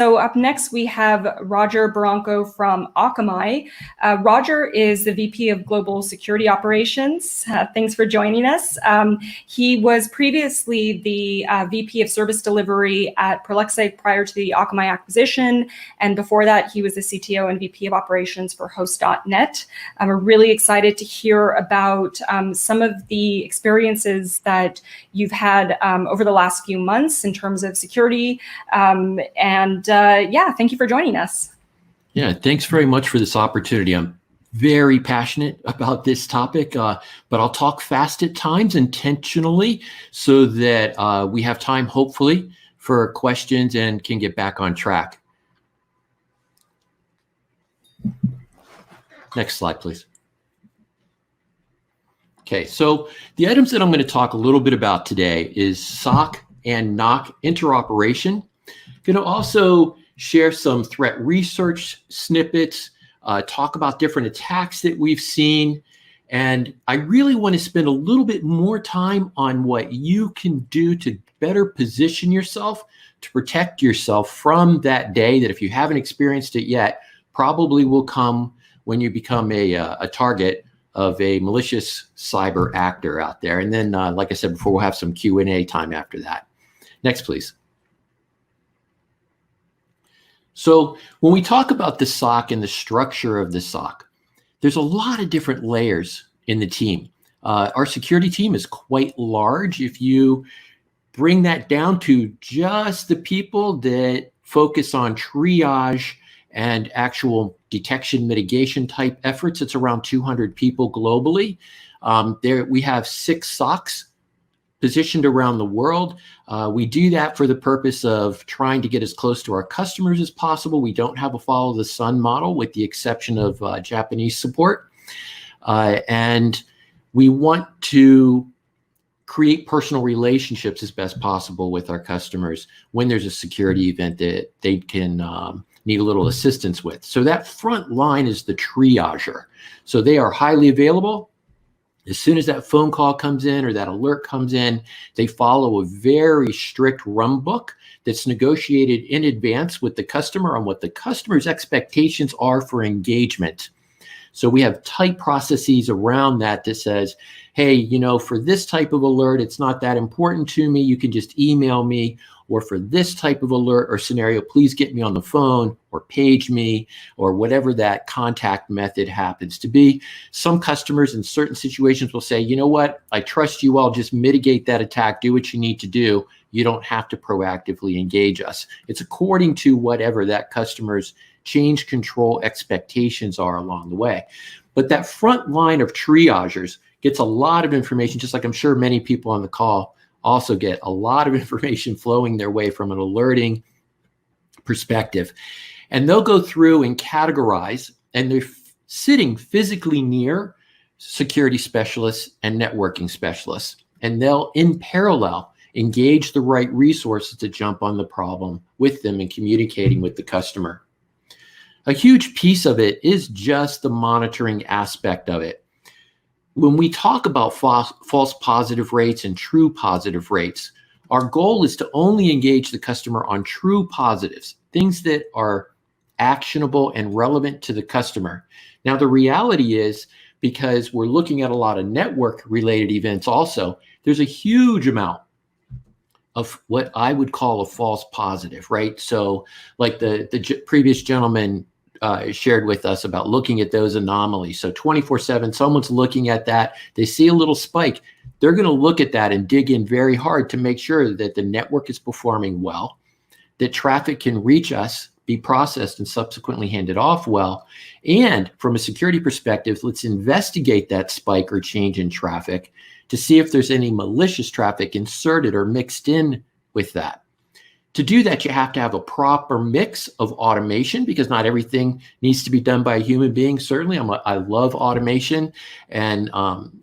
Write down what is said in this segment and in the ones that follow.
So up next, we have Roger Barranco from Akamai. Roger is the VP of Global Security Operations. Thanks for joining us. He was previously the VP of Service Delivery at Prolexic prior to the Akamai acquisition. And before that, he was the CTO and VP of Operations for Host.net. We're really excited to hear about some of the experiences that you've had over the last few months in terms of security. Yeah, thank you for joining us. Yeah, thanks very much for this opportunity. I'm very passionate about this topic, but I'll talk fast at times intentionally so that we have time, hopefully, for questions and can get back on track. Next slide, please. Okay, so the items that I'm going to talk a little bit about today is SOC and NOC interoperation. Going to also share some threat research snippets, talk about different attacks that we've seen. And I really want to spend a little bit more time on what you can do to better position yourself to protect yourself from that day that, if you haven't experienced it yet, probably will come when you become a target of a malicious cyber actor out there. And then, like I said before, we'll have some Q&A time after that. Next, please. So when we talk about the SOC and the structure of the SOC, there's a lot of different layers in the team. Our security team is quite large. If you bring that down to just the people that focus on triage and actual detection mitigation type efforts, it's around 200 people globally. We have 6 SOCs positioned around the world. We do that for the purpose of trying to get as close to our customers as possible. We don't have a follow the sun model with the exception of Japanese support. And we want to create personal relationships as best possible with our customers when there's a security event that they can need a little assistance with. So that front line is the triager. So they are highly available. As soon as that phone call comes in or that alert comes in, they follow a very strict run book that's negotiated in advance with the customer on what the customer's expectations are for engagement. So we have tight processes around that that says, hey, you know, for this type of alert, it's not that important to me. You can just email me. Or for this type of alert or scenario, please get me on the phone or page me or whatever that contact method happens to be. Some customers in certain situations will say, you know what, I trust you all, just mitigate that attack, do what you need to do. You don't have to proactively engage us. It's according to whatever that customer's change control expectations are along the way. But that front line of triagers gets a lot of information, just like I'm sure many people on the call also get a lot of information flowing their way from an alerting perspective. And they'll go through and categorize, and they're sitting physically near security specialists and networking specialists. And they'll, in parallel, engage the right resources to jump on the problem with them and communicating with the customer. A huge piece of it is just the monitoring aspect of it. When we talk about false positive rates and true positive rates, our goal is to only engage the customer on true positives, things that are actionable and relevant to the customer. Now, the reality is, because we're looking at a lot of network-related events also, there's a huge amount of what I would call a false positive, right? So like the previous gentleman shared with us about looking at those anomalies. So 24/7, someone's looking at that, they see a little spike, they're going to look at that and dig in very hard to make sure that the network is performing well, that traffic can reach us, be processed, and subsequently handed off well. And from a security perspective, let's investigate that spike or change in traffic to see if there's any malicious traffic inserted or mixed in with that. To do that, you have to have a proper mix of automation, because not everything needs to be done by a human being. Certainly, I love automation, and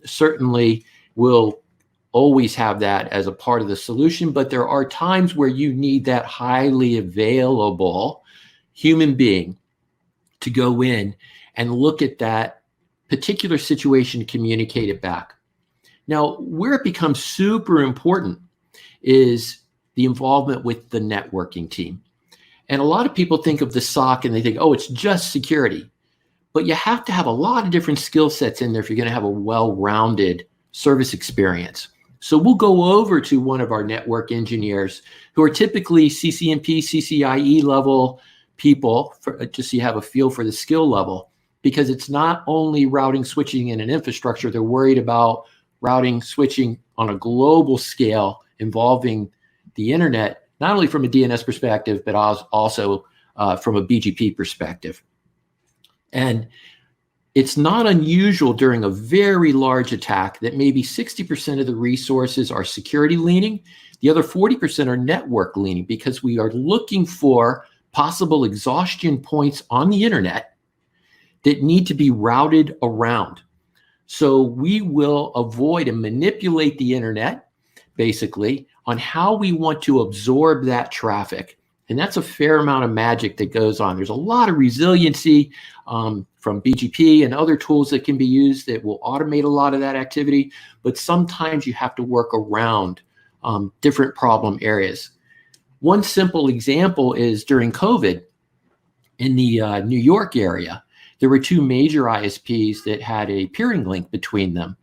certainly will always have that as a part of the solution. But there are times where you need that highly available human being to go in and look at that particular situation and communicate it back. Now, where it becomes super important is the involvement with the networking team. And a lot of people think of the SOC and they think, oh, it's just security. But you have to have a lot of different skill sets in there if you're going to have a well-rounded service experience. So we'll go over to one of our network engineers who are typically CCNP, CCIE level people, just so you have a feel for the skill level, because it's not only routing, switching in an infrastructure, they're worried about routing, switching on a global scale involving the internet, not only from a DNS perspective, but also from a BGP perspective. And it's not unusual during a very large attack that maybe 60% of the resources are security leaning. The other 40% are network leaning, because we are looking for possible exhaustion points on the internet that need to be routed around. So we will avoid and manipulate the internet, basically, on how we want to absorb that traffic. And that's a fair amount of magic that goes on. There's a lot of resiliency from BGP and other tools that can be used that will automate a lot of that activity. But sometimes you have to work around different problem areas. One simple example is during COVID in the New York area, there were two major ISPs that had a peering link between them.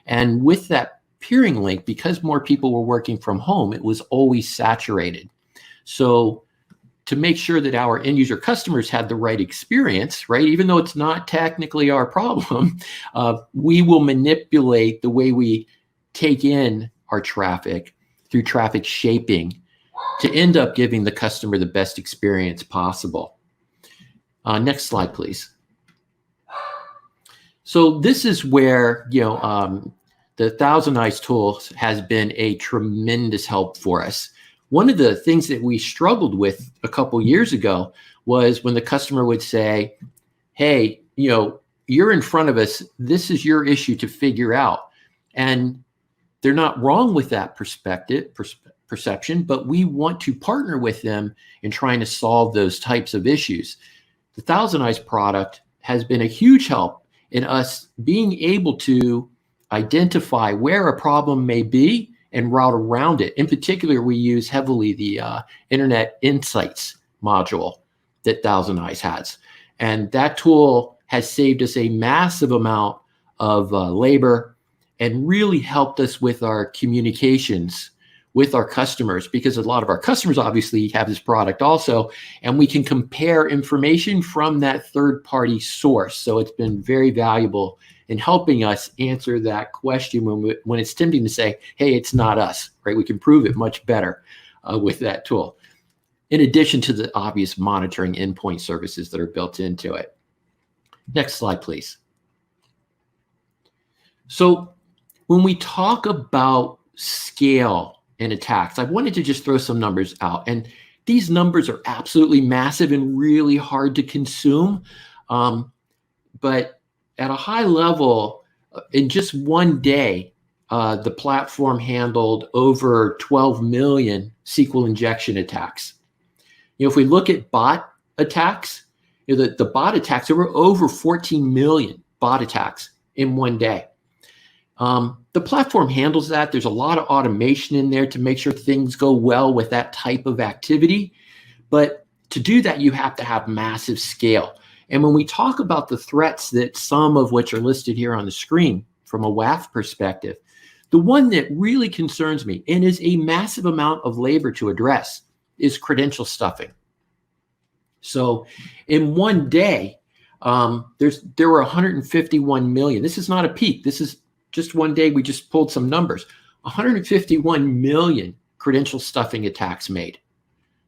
And with that peering link, because more people were working from home, it was always saturated. So to make sure that our end user customers had the right experience, right, even though it's not technically our problem, we will manipulate the way we take in our traffic through traffic shaping to end up giving the customer the best experience possible. Next slide, please. So this is where, the Thousand Eyes tool has been a tremendous help for us. One of the things that we struggled with a couple years ago was when the customer would say, hey, you're in front of us. This is your issue to figure out. And they're not wrong with that perception, but we want to partner with them in trying to solve those types of issues. The Thousand Eyes product has been a huge help in us being able to identify where a problem may be and route around it. In particular, we use heavily the Internet Insights module that Thousand Eyes has. And that tool has saved us a massive amount of labor and really helped us with our communications with our customers, because a lot of our customers obviously have this product also, and we can compare information from that third-party source. So it's been very valuable in helping us answer that question when it's tempting to say, hey, it's not us, right? We can prove it much better with that tool, in addition to the obvious monitoring endpoint services that are built into it. Next slide, please. So when we talk about scale and attacks, I wanted to just throw some numbers out. And these numbers are absolutely massive and really hard to consume. But at a high level, in just one day, the platform handled over 12 million SQL injection attacks. If we look at bot attacks, the bot attacks, there were over 14 million bot attacks in one day. The platform handles that. There's a lot of automation in there to make sure things go well with that type of activity. But to do that, you have to have massive scale. And when we talk about the threats that some of which are listed here on the screen from a WAF perspective, the one that really concerns me and is a massive amount of labor to address is credential stuffing. So in one day, there were 151 million. This is not a peak. This is just one day. We just pulled some numbers. 151 million credential stuffing attacks made.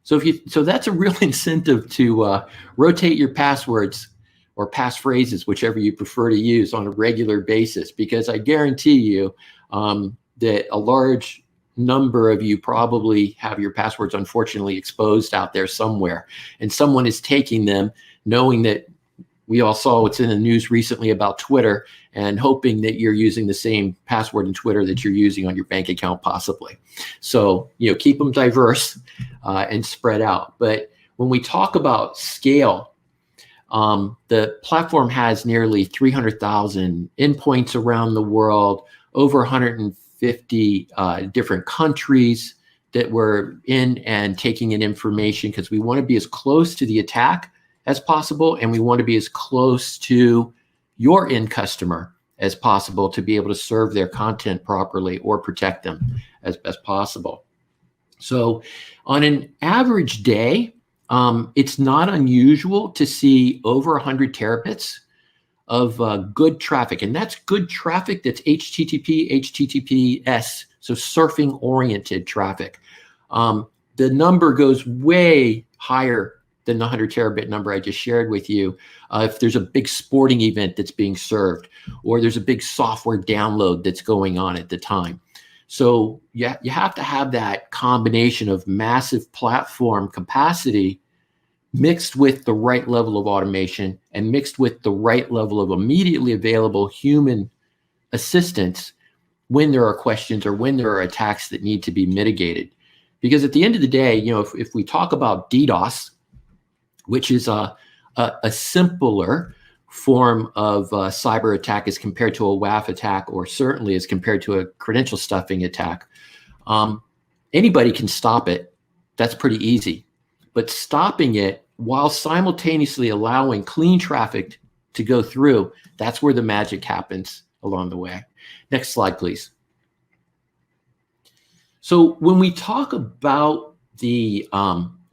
So that's a real incentive to rotate your passwords or passphrases, whichever you prefer to use, on a regular basis, because I guarantee you that a large number of you probably have your passwords unfortunately exposed out there somewhere, and someone is taking them knowing that we all saw what's in the news recently about Twitter and hoping that you're using the same password in Twitter that you're using on your bank account possibly. So, keep them diverse and spread out. But when we talk about scale, the platform has nearly 300,000 endpoints around the world, over 150 different countries that we're in and taking in information, because we want to be as close to the attack as possible, and we want to be as close to your end customer as possible to be able to serve their content properly or protect them as best possible. So on an average day, it's not unusual to see over 100 terabits of good traffic. And that's good traffic that's HTTP, HTTPS, so surfing-oriented traffic. The number goes way higher than the 100 terabit number I just shared with you. If there's a big sporting event that's being served, or there's a big software download that's going on at the time. So yeah, you have to have that combination of massive platform capacity mixed with the right level of automation and mixed with the right level of immediately available human assistance when there are questions or when there are attacks that need to be mitigated. Because at the end of the day, you know, if we talk about DDoS, which is a simpler form of cyber attack as compared to a WAF attack, or certainly as compared to a credential stuffing attack, anybody can stop it. That's pretty easy. But stopping it while simultaneously allowing clean traffic to go through, that's where the magic happens along the way. Next slide, please. So when we talk about the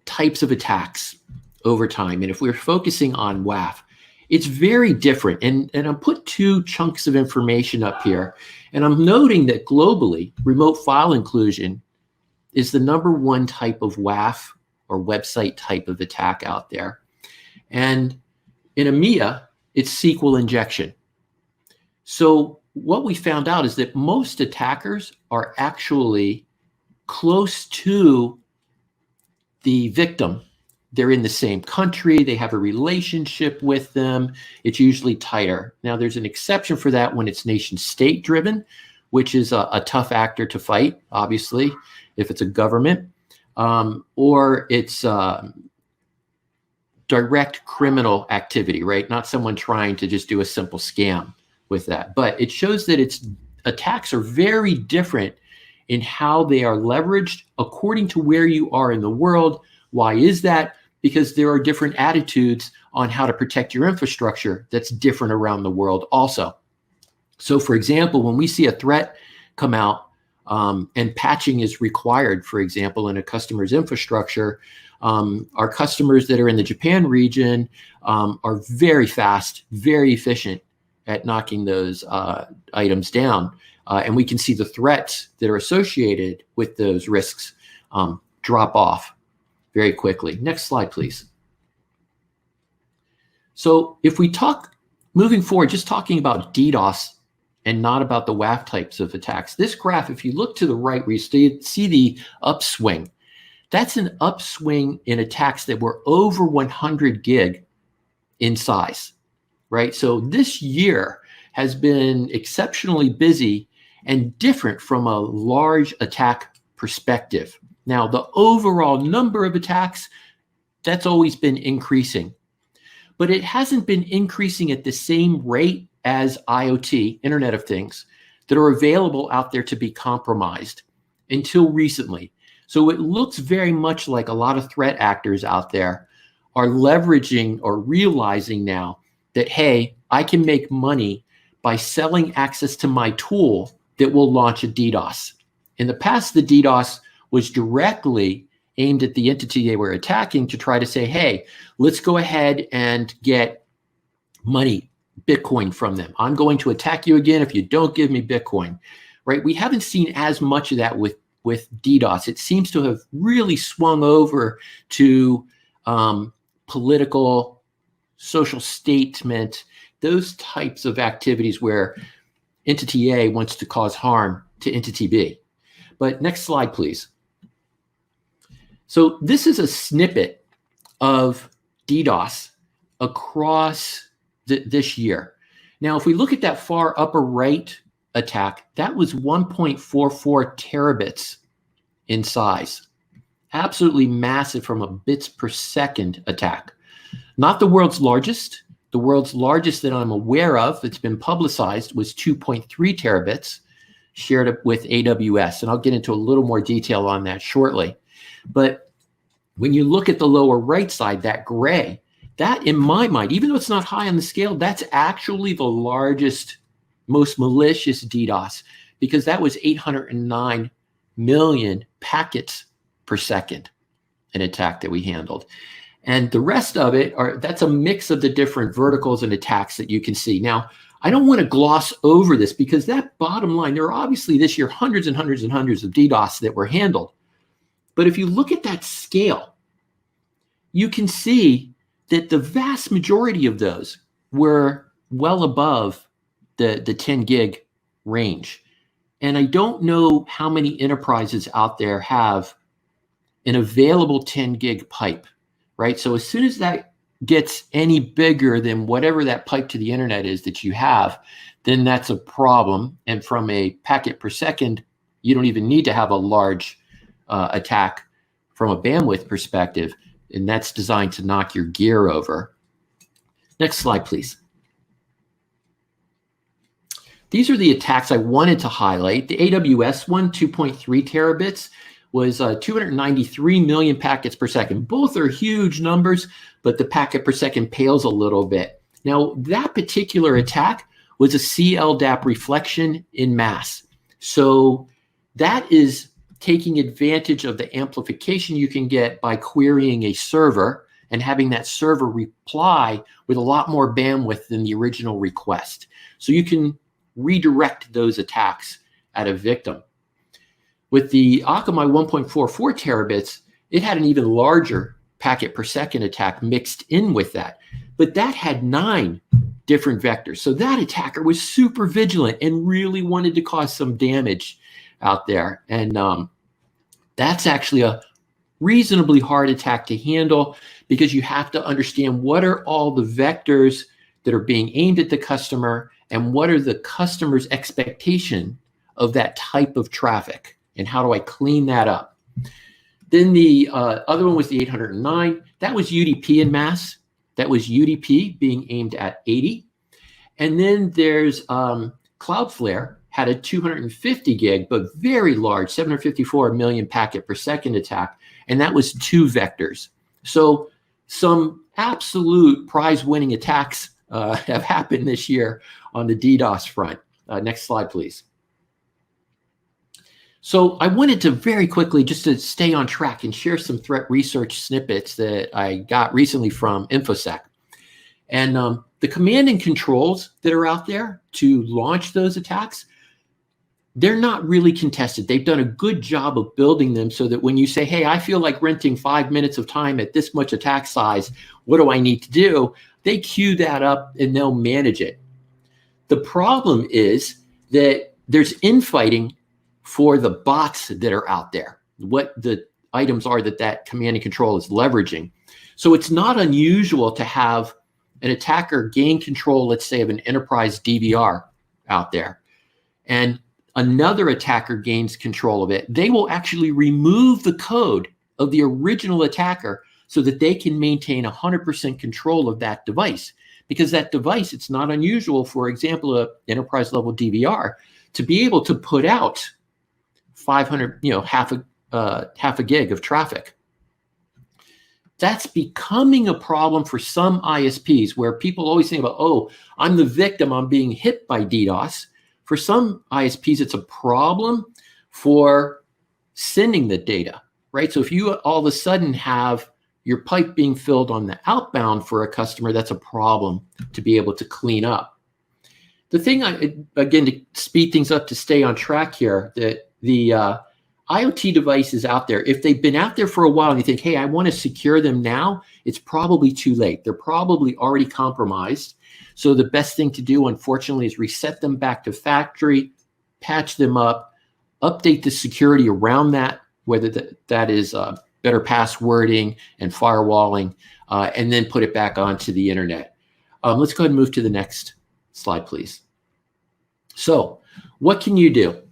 types of attacks over time, and if we're focusing on WAF, it's very different. And I put two chunks of information up here, and I'm noting that globally, remote file inclusion is the #1 type of WAF or website type of attack out there. And in EMEA, it's SQL injection. So what we found out is that most attackers are actually close to the victim. They're in the same country, they have a relationship with them, it's usually tighter. Now there's an exception for that when it's nation state driven, which is a tough actor to fight, obviously, if it's a government, or it's direct criminal activity, right? Not someone trying to just do a simple scam with that. But it shows that its attacks are very different in how they are leveraged according to where you are in the world. Why is that? Because there are different attitudes on how to protect your infrastructure that's different around the world also. So for example, when we see a threat come out and patching is required, for example, in a customer's infrastructure, our customers that are in the Japan region are very fast, very efficient at knocking those items down. And we can see the threats that are associated with those risks drop off very quickly. Next slide, please. So if we talk, moving forward, just talking about DDoS and not about the WAF types of attacks, this graph, if you look to the right, we see the upswing. That's an upswing in attacks that were over 100 gig in size, right? So this year has been exceptionally busy and different from a large attack perspective. Now, the overall number of attacks, that's always been increasing, but it hasn't been increasing at the same rate as IoT, Internet of Things, that are available out there to be compromised until recently. So it looks very much like a lot of threat actors out there are leveraging or realizing now that, hey, I can make money by selling access to my tool that will launch a DDoS. In the past, the DDoS was directly aimed at the entity they were attacking to try to say, hey, let's go ahead and get money, Bitcoin from them. I'm going to attack you again if you don't give me Bitcoin, right? We haven't seen as much of that with DDoS. It seems to have really swung over to political, social statement, those types of activities where entity A wants to cause harm to entity B. But next slide, please. So this is a snippet of DDoS across this year. Now, if we look at that far upper right attack, that was 1.44 terabits in size. Absolutely massive from a bits per second attack. Not the world's largest. The world's largest that I'm aware of that's been publicized was 2.3 terabits. shared it with AWS, and I'll get into a little more detail on that shortly. But when you look at the lower right side, that gray, that in my mind, even though it's not high on the scale, that's actually the largest, most malicious DDoS, because that was 809 million packets per second, an attack that we handled. And the rest of it that's a mix of the different verticals and attacks that you can see. Now, I don't want to gloss over this, because that bottom line, there are obviously this year hundreds and hundreds and hundreds of DDoS that were handled. But if you look at that scale, you can see that the vast majority of those were well above the 10 gig range. And I don't know how many enterprises out there have an available 10 gig pipe, right? So as soon as that gets any bigger than whatever that pipe to the internet is that you have, then that's a problem. And from a packet per second, you don't even need to have a large attack from a bandwidth perspective. And that's designed to knock your gear over. Next slide, please. These are the attacks I wanted to highlight. The AWS one, 2.3 terabits, was 293 million packets per second. Both are huge numbers, but the packet per second pales a little bit. Now, that particular attack was a CLDAP reflection in mass. So that is taking advantage of the amplification you can get by querying a server and having that server reply with a lot more bandwidth than the original request. So you can redirect those attacks at a victim. With the Akamai 1.44 terabits, it had an even larger packet per second attack mixed in with that. But that had 9 different vectors. So that attacker was super vigilant and really wanted to cause some damage out there. And that's actually a reasonably hard attack to handle, because you have to understand what are all the vectors that are being aimed at the customer and what are the customer's expectation of that type of traffic, and how do I clean that up. Then the other one was the 809. That was UDP in mass. That was UDP being aimed at 80. And then there's Cloudflare had a 250 gig, but very large, 754 million packet per second attack. And that was 2 vectors. So some absolute prize-winning attacks have happened this year on the DDoS front. Next slide, please. So I wanted to very quickly, just to stay on track, and share some threat research snippets that I got recently from InfoSec. And the command and controls that are out there to launch those attacks, they're not really contested. They've done a good job of building them so that when you say, hey, I feel like renting 5 minutes of time at this much attack size, what do I need to do? They queue that up and they'll manage it. The problem is that there's infighting for the bots that are out there, what the items are that command and control is leveraging. So it's not unusual to have an attacker gain control, let's say, of an enterprise DVR out there, and another attacker gains control of it. They will actually remove the code of the original attacker so that they can maintain 100% control of that device. Because that device, it's not unusual, for example, an enterprise level DVR, to be able to put out 500, half a gig of traffic. That's becoming a problem for some ISPs, where people always think about, oh, I'm the victim, I'm being hit by DDoS. For some ISPs, it's a problem for sending the data, right? So if you all of a sudden have your pipe being filled on the outbound for a customer, that's a problem to be able to clean up. The thing, again, to speed things up, to stay on track here, that the IoT devices out there, if they've been out there for a while and you think, hey, I want to secure them now, it's probably too late. They're probably already compromised. So the best thing to do, unfortunately, is reset them back to factory, patch them up, update the security around that, whether that is better passwording and firewalling, and then put it back onto the internet. Let's go ahead and move to the next slide, please. So what can you do?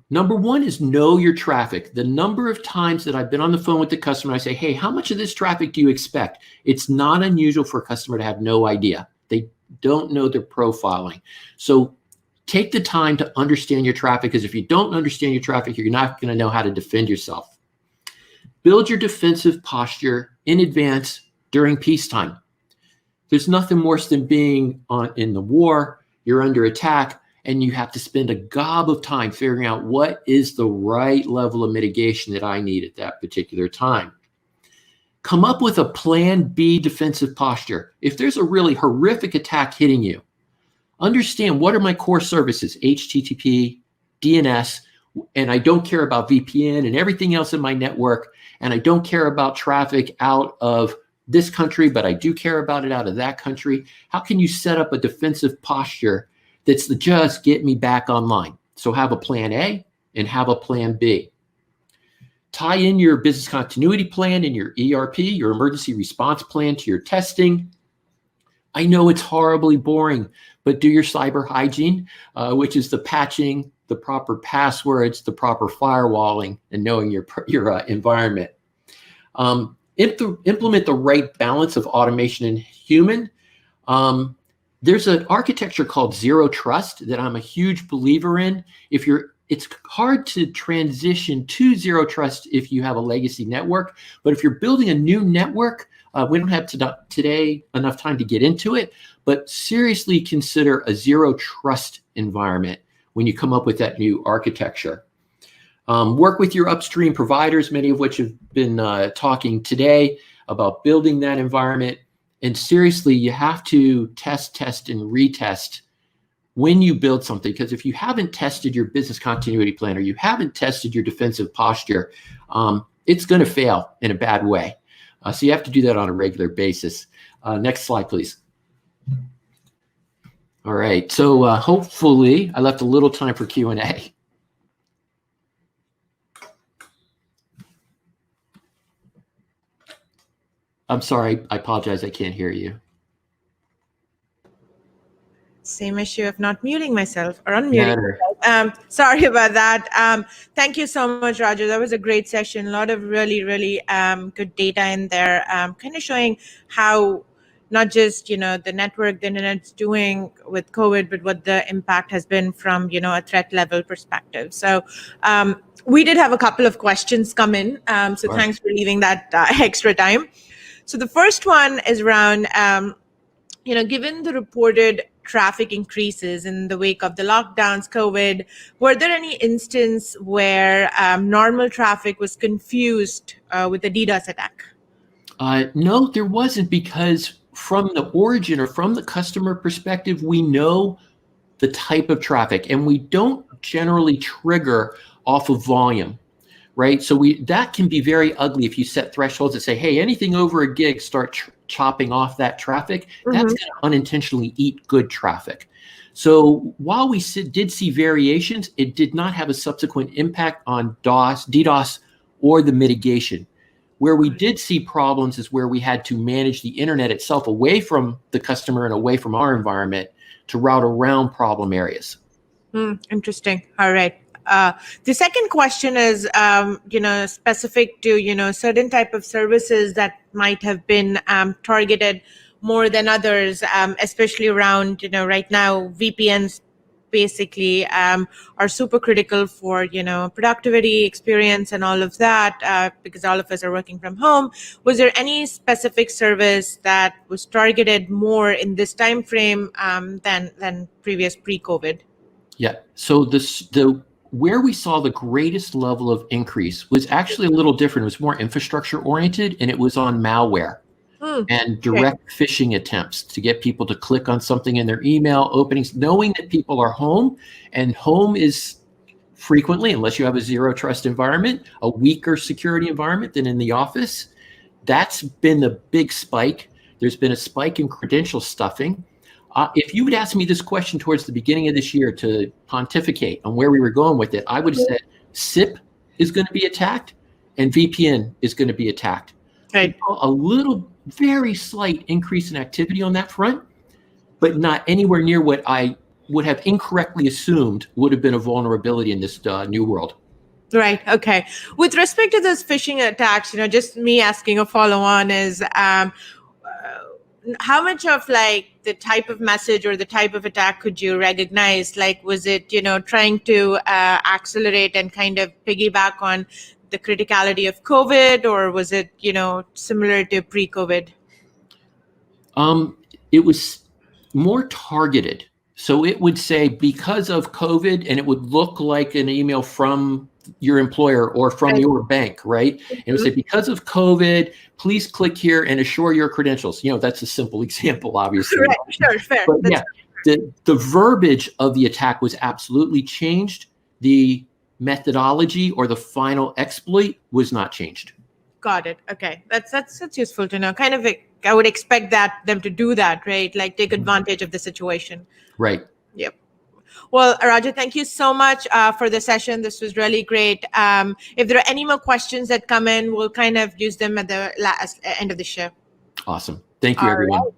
Number one is know your traffic. The number of times that I've been on the phone with the customer, I say, hey, how much of this traffic do you expect? It's not unusual for a customer to have no idea. They don't know their profiling. So Take the time to understand your traffic, because if you don't understand your traffic, you're not going to know how to defend yourself. Build your defensive posture in advance during peacetime. There's nothing worse than being in the war, you're under attack, and you have to spend a gob of time figuring out what is the right level of mitigation that I need at that particular time. Come up with a plan B defensive posture. If there's a really horrific attack hitting you, understand what are my core services, HTTP, DNS, and I don't care about VPN and everything else in my network, and I don't care about traffic out of this country, but I do care about it out of that country. How can you set up a defensive posture that's just get me back online? So have a plan A and have a plan B. Tie in your business continuity plan and your ERP, your emergency response plan, to your testing. I know it's horribly boring, but do your cyber hygiene, which is the patching, the proper passwords, the proper firewalling, and knowing your environment. Implement the right balance of automation and human. There's an architecture called Zero Trust that I'm a huge believer in. It's hard to transition to Zero Trust if you have a legacy network, but if you're building a new network, we don't have today enough time to get into it, but seriously consider a Zero Trust environment when you come up with that new architecture. Work with your upstream providers, many of which have been talking today about building that environment. And seriously, you have to test, and retest when you build something, because if you haven't tested your business continuity plan or you haven't tested your defensive posture, it's going to fail in a bad way. So you have to do that on a regular basis. Next slide, please. All right, so hopefully I left a little time for Q&A. I'm sorry, I apologize, I can't hear you. Same issue of not muting myself or unmuting myself. Sorry about that. Thank you so much, Roger. That was a great session. A lot of really, really good data in there, kind of showing how not just, the network, the internet's doing with COVID, but what the impact has been from, a threat level perspective. So we did have a couple of questions come in. So thanks for leaving that extra time. So the first one is around, given the reported traffic increases in the wake of the lockdowns, COVID, were there any instance where normal traffic was confused with a DDoS attack? No, there wasn't, because from the origin or from the customer perspective, we know the type of traffic, and we don't generally trigger off of volume, right? So that can be very ugly if you set thresholds that say, hey, anything over a gig, start chopping off that traffic. Mm-hmm. That's going to unintentionally eat good traffic. So while we did see variations, it did not have a subsequent impact on DDoS, or the mitigation. Where we did see problems is where we had to manage the internet itself away from the customer and away from our environment to route around problem areas. Interesting. All right. The second question is, specific to, certain type of services that might have been targeted more than others, especially around, right now, VPNs basically are super critical for, productivity, experience, and all of that, because all of us are working from home. Was there any specific service that was targeted more in this time frame than previous pre-COVID? Yeah. So where we saw the greatest level of increase was actually a little different. It was more infrastructure oriented, and it was on malware and direct phishing attempts to get people to click on something in their email openings, knowing that people are home, and home is frequently, unless you have a Zero Trust environment, a weaker security environment than in the office. That's been the big spike. There's been a spike in credential stuffing. If you would ask me this question towards the beginning of this year to pontificate on where we were going with it, I would have said SIP is going to be attacked and VPN is going to be attacked. Right. A little, very slight increase in activity on that front, but not anywhere near what I would have incorrectly assumed would have been a vulnerability in this new world. Right. Okay. With respect to those phishing attacks, just me asking a follow-on is, how much of like the type of message or the type of attack could you recognize? Like, was it, trying to accelerate and kind of piggyback on the criticality of COVID, or was it, similar to pre-COVID? It was more targeted. So it would say because of COVID, and it would look like an email from your employer or from your bank, right? And it would say, because of COVID, please click here and assure your credentials. That's a simple example, obviously. Right. Sure, fair. But yeah, the verbiage of the attack was absolutely changed. The methodology or the final exploit was not changed. Got it. Okay, that's useful to know. Kind of, I would expect them to do that, right? Like take advantage of the situation. Right. Yep. Well, Raja, thank you so much for the session. This was really great. If there are any more questions that come in, we'll kind of use them at the end of the show. Awesome. Thank you, everyone. Right.